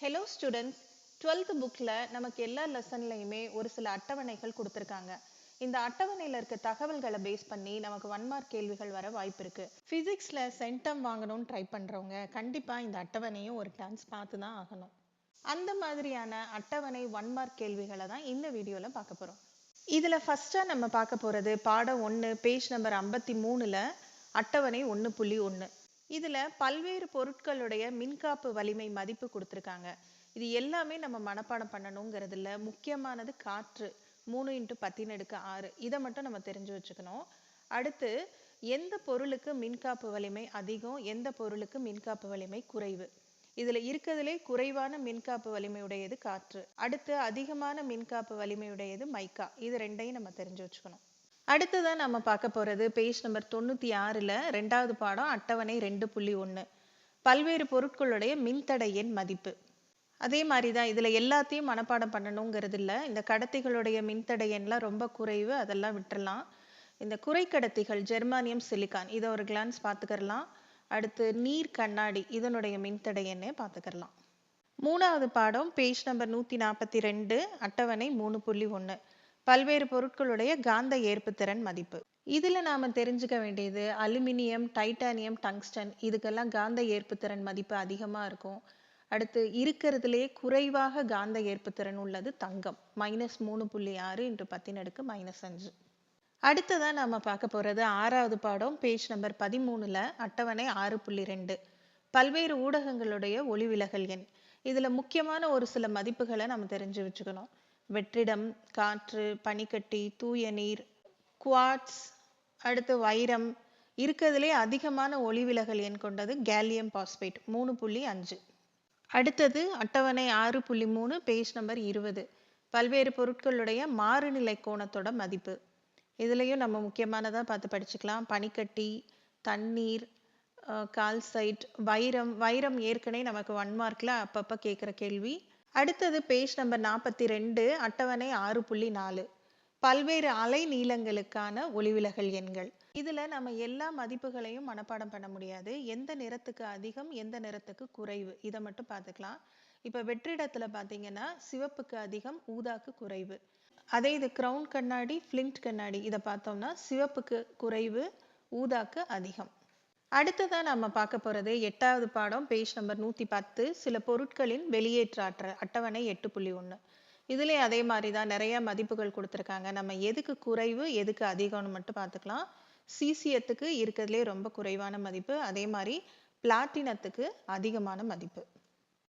Hello students, 12th புக்கில் நமக்கு எல்லா லெசன்லையுமே ஒரு சில அட்டவணைகள் கொடுத்துருக்காங்க. இந்த அட்டவணையில் இருக்க தகவல்களை பேஸ் பண்ணி நமக்கு 1 மார்க் கேள்விகள் வர வாய்ப்பு இருக்குது. ஃபிசிக்ஸில் சென்டம் வாங்கணும்னு ட்ரை பண்ணுறவங்க கண்டிப்பாக இந்த அட்டவணையும் ஒரு டான்ஸ் பார்த்து தான் ஆகணும். அந்த மாதிரியான அட்டவணை 1 மார்க் கேள்விகளை தான் இந்த வீடியோவில் பார்க்க போகிறோம். இதில் ஃபஸ்ட்டாக நம்ம பார்க்க போகிறது பாடம் 1 பேஜ் நம்பர் 53ல் அட்டவணை 1.1. இதில் பல்வேறு பொருட்களுடைய மின்காப்பு வலிமை மதிப்பு கொடுத்துருக்காங்க. இது எல்லாமே நம்ம மனப்பாடம் பண்ணணுங்கிறது இல்லை. முக்கியமானது காற்று 3x10⁶. இதை மட்டும் நம்ம தெரிஞ்சு வச்சுக்கணும். அடுத்து எந்த பொருளுக்கு மின்காப்பு வலிமை அதிகம், எந்த பொருளுக்கு மின்காப்பு வலிமை குறைவு. இதில் இருக்கிறதுலே குறைவான மின்காப்பு வலிமையுடையது காற்று. அடுத்து அதிகமான மின்காப்பு வலிமையுடையது மைக்கா. இது ரெண்டையும் நம்ம தெரிஞ்சு வச்சுக்கணும். அடுத்ததான் நம்ம பார்க்க போகிறது பேஜ் நம்பர் 96ல் 2வது பாடம் அட்டவணை 2.1 பல்வேறு பொருட்களுடைய மின்தடை எண் மதிப்பு. அதே மாதிரி தான் இதில் எல்லாத்தையும் மனப்பாடம் பண்ணணுங்கிறது இல்லை. இந்த கடத்திகளுடைய மின்தடை எண்லாம் ரொம்ப குறைவு, அதெல்லாம் விட்டுறலாம். இந்த குறைக்கடத்திகள் ஜெர்மானியம் சிலிக்கான் இதை ஒரு கிளான்ஸ் பார்த்துக்கலாம். அடுத்து நீர் கண்ணாடி இதனுடைய மின்தடை எண்ணை பார்த்துக்கலாம். 3வது பாடம் பேஜ் நம்பர் 142 அட்டவணை 3.1 பல்வேறு பொருட்களுடைய காந்த ஏற்புத்திறன் மதிப்பு. இதில் நாம் தெரிஞ்சுக்க வேண்டியது அலுமினியம், டைட்டானியம், டங்ஸ்டன் இதுக்கெல்லாம் காந்த ஏற்புத்திறன் மதிப்பு அதிகமாக இருக்கும். அடுத்து இருக்கிறதுலே குறைவாக காந்த ஏற்புத்திறன் உள்ளது தங்கம் -3.6 × 10⁻⁻5. அடுத்ததான் நம்ம பார்க்க போகிறது 6வது பாடம் பேஜ் நம்பர் 13ல் அட்டவணை 6.2 பல்வேறு ஊடகங்களுடைய ஒளிவிலகல் எண். இதில் முக்கியமான ஒரு சில மதிப்புகளை நம்ம தெரிஞ்சு வச்சுக்கணும். வெற்றிடம், காற்று, பனிக்கட்டி, தூய நீர், குவாட்ஸ், அடுத்து வைரம். இருக்கிறதுலே அதிகமான ஒளிவிலகல் எண் கொண்டது கேலியம் பாஸ்பேட் 3.5. அடுத்தது அட்டவணை 6.3 பேஜ் நம்பர் 20 பல்வேறு பொருட்களுடைய மாறுநிலை கோணத்தோட மதிப்பு. இதுலேயும் நம்ம முக்கியமானதாக பார்த்து படிச்சுக்கலாம். பனிக்கட்டி, தண்ணீர், கால்சைட், வைரம் ஏற்கனவே நமக்கு 1 மார்க்கில் அப்பப்போ கேட்குற கேள்வி. அடுத்தது பேஜ் நம்பர் 42 அட்டவணை 6.4 பல்வேறு அலை நீளங்களுக்கான ஒளிவிலகல் எண்கள். இதில் நம்ம எல்லா மதிப்புகளையும் மனப்பாடம் பண்ண முடியாது. எந்த நிறத்துக்கு அதிகம், எந்த நிறத்துக்கு குறைவு இதை மட்டும் பார்த்துக்கலாம். இப்போ வெற்றிடத்தில் பார்த்தீங்கன்னா சிவப்புக்கு அதிகம், ஊதாக்கு குறைவு. அதே இது கிரவுன் கண்ணாடி, ஃப்ளிண்ட் கண்ணாடி இதை பார்த்தோம்னா சிவப்புக்கு குறைவு, ஊதாக்கு அதிகம். அடுத்ததான் நம்ம பார்க்க போகிறது 8வது பாடம் பேஜ் நம்பர் 110 சில பொருட்களின் வெளியேற்ற ஆற்றல் அட்டவணை 8.1. இதுலேயே அதே மாதிரி தான் நிறைய மதிப்புகள் கொடுத்துருக்காங்க. நம்ம எதுக்கு குறைவு எதுக்கு அதிகம்னு மட்டும் பார்த்துக்கலாம். சீசியத்துக்கு இருக்கிறதுலே ரொம்ப குறைவான மதிப்பு, அதே மாதிரி பிளாட்டினத்துக்கு அதிகமான மதிப்பு.